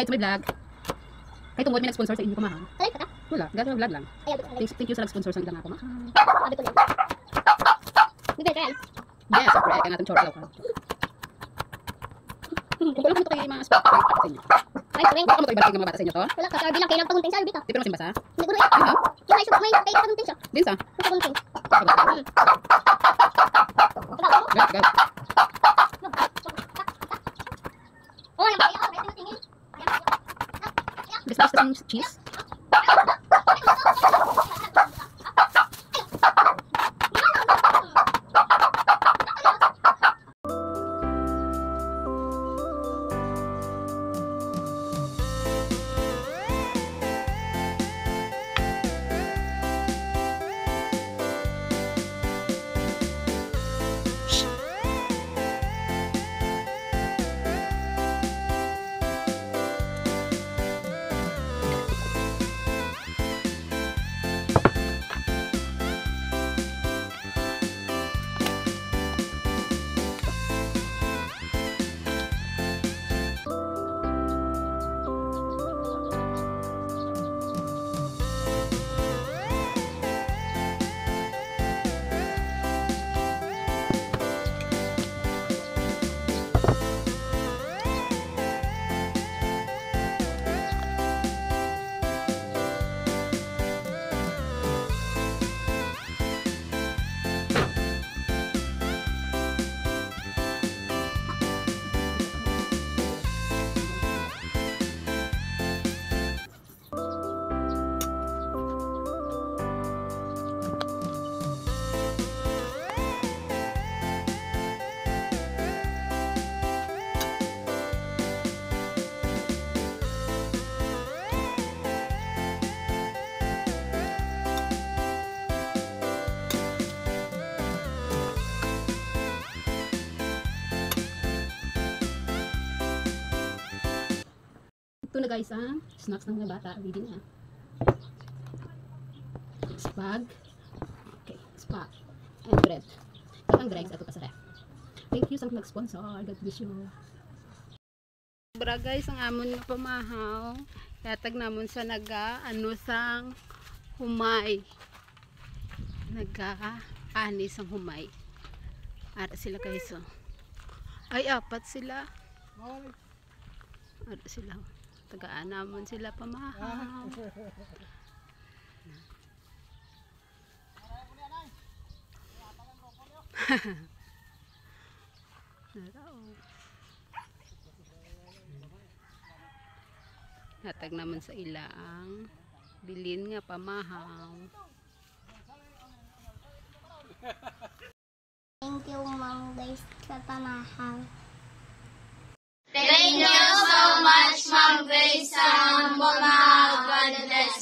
Hi to my vlog. Kahit tungkol may nag-sponsor sa inyo kamahal. Talay pa ka? Wala, gano'n vlog lang. Ay, abot ko. Thank you sa nag-sponsor sa ilang ako mahal. Abot ko lang. Bibel ka yan? Yes, siyempre, kaya natin short ako. Kung wala ko ito kayo mga sponsor sa inyo. Ay, tuwing. Baka mo ito ibalik ng mga bata sa inyo to? Wala ka, Sarby lang. Kailang pagunting Sarby ka. Di pa naman simbasa? Siguro eh. Ano? Yung ay subok may kailang pagunting siya. Din sa? Yung pagunting. Go, go. Oh, yung kaya. May tingin. Gusto ng cheese? Ito na guys ang snacks ng mga bata. Ready na. Spag. Okay, spag. And bread. Ito ang dregs. Ito kasarap. Thank you sa nag-sponsor. God bless you. Sobra guys ang amon nga pamahaw. Yatag namon sa naga-ano sang humay. Naga-ani sang humay. Ara sila guys. Ay, apat sila. Ara sila. Tagaan naman sila pamahaw. Natag naman sa ilang bilin nga pamahaw. Thank you, mom, guys, sa pamahaw. Thank you so much, Ma'am Grace, sa humble God bless